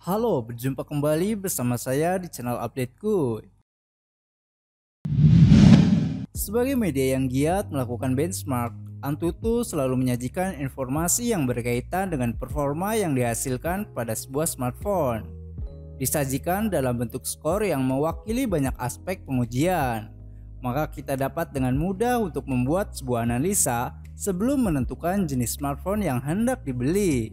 Halo, berjumpa kembali bersama saya di channel updateku. Sebagai media yang giat melakukan benchmark, Antutu selalu menyajikan informasi yang berkaitan dengan performa yang dihasilkan pada sebuah smartphone. Disajikan dalam bentuk skor yang mewakili banyak aspek pengujian, maka kita dapat dengan mudah untuk membuat sebuah analisa sebelum menentukan jenis smartphone yang hendak dibeli.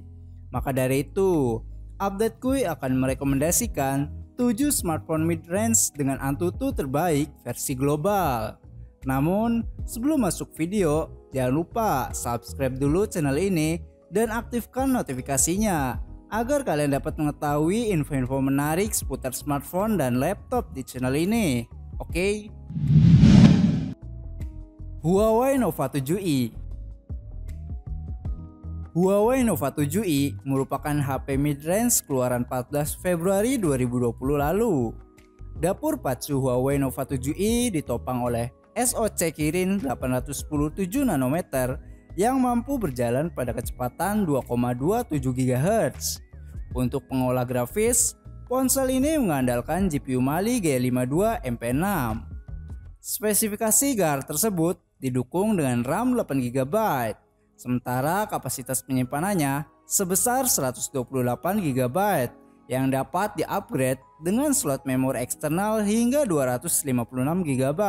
Maka dari itu, updateku akan merekomendasikan 7 smartphone mid-range dengan Antutu terbaik versi global. Namun, sebelum masuk video, jangan lupa subscribe dulu channel ini dan aktifkan notifikasinya agar kalian dapat mengetahui info-info menarik seputar smartphone dan laptop di channel ini. Oke? Huawei Nova 7i. Huawei Nova 7i merupakan HP mid-range keluaran 14 Februari 2020 lalu. Dapur pacu Huawei Nova 7i ditopang oleh SoC Kirin 817 nanometer yang mampu berjalan pada kecepatan 2,27 GHz. Untuk pengolah grafis, ponsel ini mengandalkan GPU Mali G52 MP6. Spesifikasi GAR tersebut didukung dengan RAM 8 GB. Sementara kapasitas penyimpanannya sebesar 128 GB yang dapat di-upgrade dengan slot memori eksternal hingga 256 GB.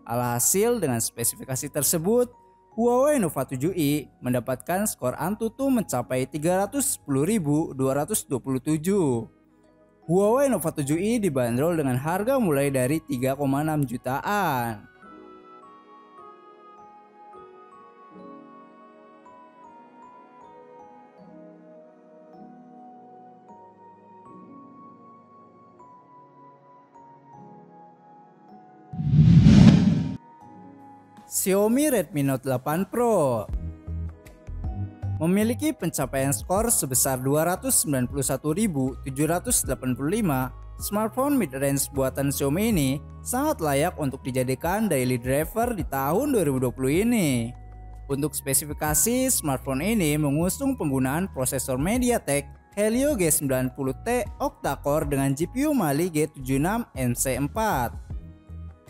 Alhasil dengan spesifikasi tersebut, Huawei Nova 7i mendapatkan skor Antutu mencapai 310.227. Huawei Nova 7i dibanderol dengan harga mulai dari 3,6 jutaan. Xiaomi Redmi Note 8 Pro memiliki pencapaian skor sebesar 291.785. Smartphone mid-range buatan Xiaomi ini sangat layak untuk dijadikan daily driver di tahun 2020 ini. Untuk spesifikasi, smartphone ini mengusung penggunaan prosesor MediaTek Helio G90T octa-core dengan GPU Mali G76 MC4.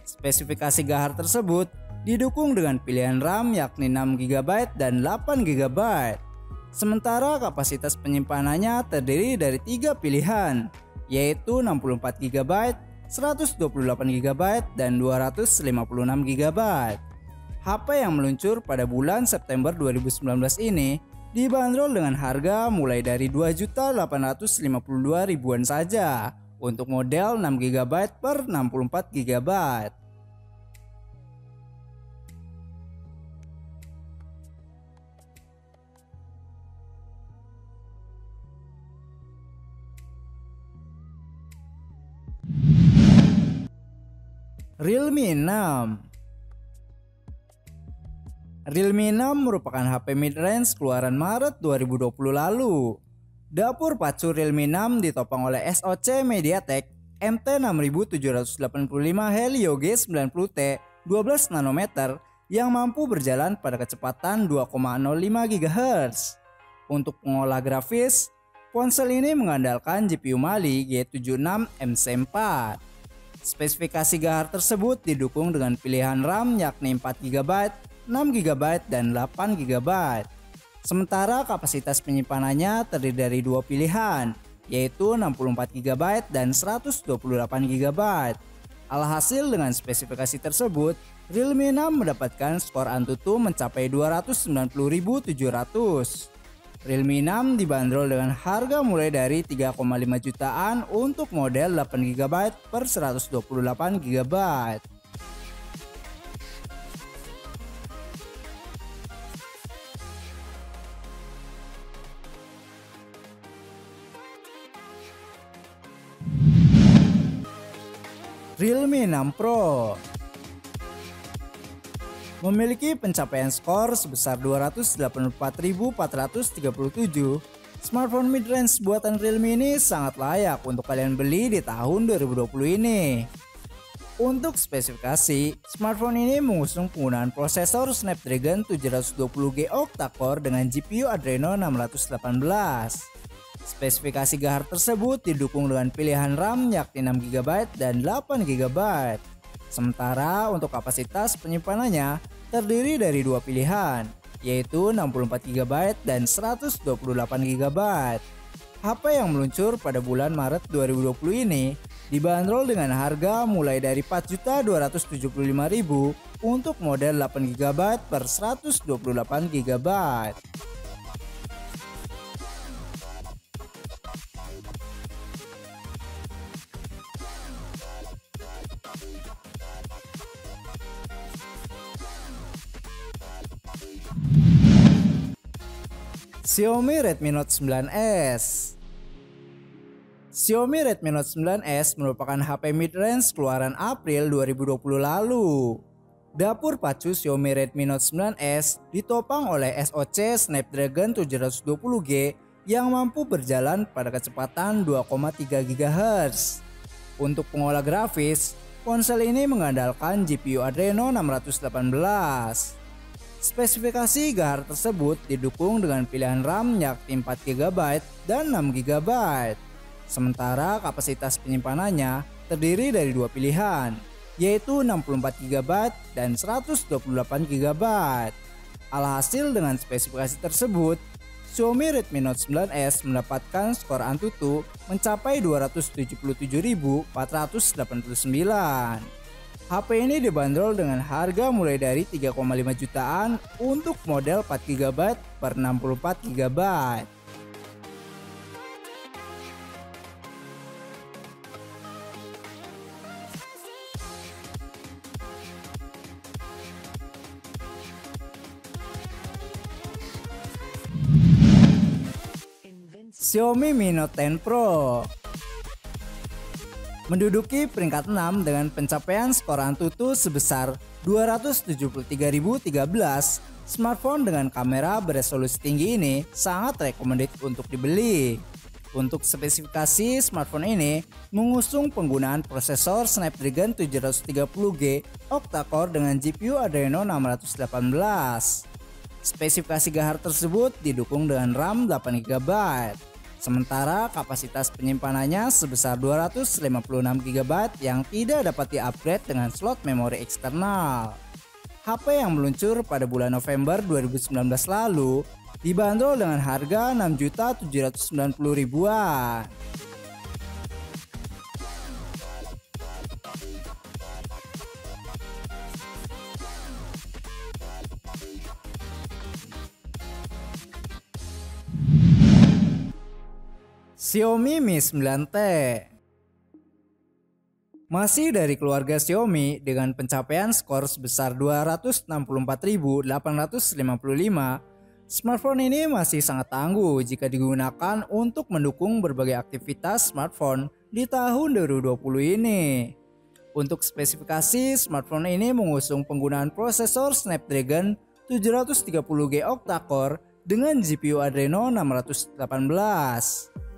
Spesifikasi gahar tersebut didukung dengan pilihan RAM yakni 6 GB dan 8 GB. Sementara kapasitas penyimpanannya terdiri dari 3 pilihan, yaitu 64 GB, 128 GB, dan 256 GB. HP yang meluncur pada bulan September 2019 ini dibanderol dengan harga mulai dari 2.852.000-an saja untuk model 6 GB per 64 GB. Realme 6. Realme 6 merupakan HP mid-range keluaran Maret 2020 lalu. Dapur pacu Realme 6 ditopang oleh SoC MediaTek MT6785 Helio G90T 12 nanometer yang mampu berjalan pada kecepatan 2,05 GHz. Untuk pengolah grafis, ponsel ini mengandalkan GPU Mali G76 MC4. Spesifikasi gahar tersebut didukung dengan pilihan RAM yakni 4 GB, 6 GB, dan 8 GB. Sementara kapasitas penyimpanannya terdiri dari 2 pilihan, yaitu 64 GB dan 128 GB. Alhasil dengan spesifikasi tersebut, Realme 6 mendapatkan skor Antutu mencapai 290.700. Realme 6 dibanderol dengan harga mulai dari 3,5 jutaan untuk model 8 GB per 128 GB. Realme 6 Pro memiliki pencapaian skor sebesar 284.437. Smartphone mid-range buatan Realme ini sangat layak untuk kalian beli di tahun 2020 ini. Untuk spesifikasi, smartphone ini mengusung penggunaan prosesor Snapdragon 720G octa-core dengan GPU Adreno 618. Spesifikasi Gahar tersebut didukung dengan pilihan RAM yakni 6GB dan 8GB. Sementara untuk kapasitas penyimpanannya terdiri dari dua pilihan, yaitu 64GB dan 128GB. HP yang meluncur pada bulan Maret 2020 ini dibanderol dengan harga mulai dari Rp4.275.000 untuk model 8GB per 128GB. Xiaomi Redmi Note 9s. Xiaomi Redmi Note 9s merupakan HP mid-range keluaran April 2020 lalu. Dapur pacu Xiaomi Redmi Note 9s ditopang oleh SoC Snapdragon 720G yang mampu berjalan pada kecepatan 2,3 GHz. Untuk pengolah grafis, ponsel ini mengandalkan GPU Adreno 618. Spesifikasi Gahar tersebut didukung dengan pilihan RAM yakni 4GB dan 6GB. Sementara kapasitas penyimpanannya terdiri dari dua pilihan, yaitu 64GB dan 128GB. Alhasil dengan spesifikasi tersebut, Xiaomi Redmi Note 9s mendapatkan skor Antutu mencapai 277.489. HP ini dibanderol dengan harga mulai dari 3,5 jutaan untuk model 4GB per 64GB. Xiaomi Mi Note 10 Pro menduduki peringkat 6 dengan pencapaian skor Antutu sebesar 273.013. Smartphone dengan kamera beresolusi tinggi ini sangat recommended untuk dibeli. Untuk spesifikasi smartphone ini mengusung penggunaan prosesor Snapdragon 730G octa-core dengan GPU Adreno 618. Spesifikasi Gahar tersebut didukung dengan RAM 8GB. Sementara kapasitas penyimpanannya sebesar 256GB yang tidak dapat di-upgrade dengan slot memori eksternal. HP yang meluncur pada bulan November 2019 lalu dibanderol dengan harga Rp6.790.000-an. Xiaomi Mi 9T. Masih dari keluarga Xiaomi dengan pencapaian skor sebesar 264.855, smartphone ini masih sangat tangguh jika digunakan untuk mendukung berbagai aktivitas smartphone di tahun 2020 ini. Untuk spesifikasi, smartphone ini mengusung penggunaan prosesor Snapdragon 730G octa-core dengan GPU Adreno 618.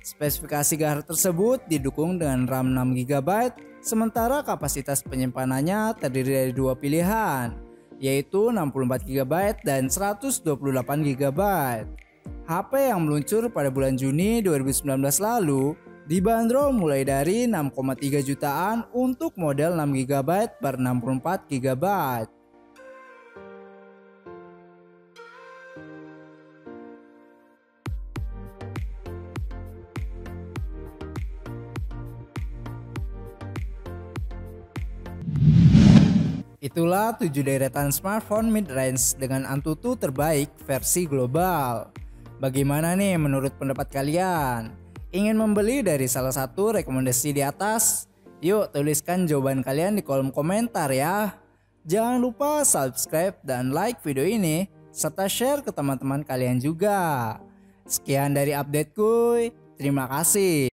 Spesifikasi Gahar tersebut didukung dengan RAM 6GB, sementara kapasitas penyimpanannya terdiri dari dua pilihan, yaitu 64GB dan 128GB. HP yang meluncur pada bulan Juni 2019 lalu dibanderol mulai dari 6,3 jutaan untuk model 6GB per 64GB. Itulah 7 deretan smartphone mid-range dengan Antutu terbaik versi global. Bagaimana nih menurut pendapat kalian? Ingin membeli dari salah satu rekomendasi di atas? Yuk tuliskan jawaban kalian di kolom komentar ya. Jangan lupa subscribe dan like video ini, serta share ke teman-teman kalian juga. Sekian dari updateku, terima kasih.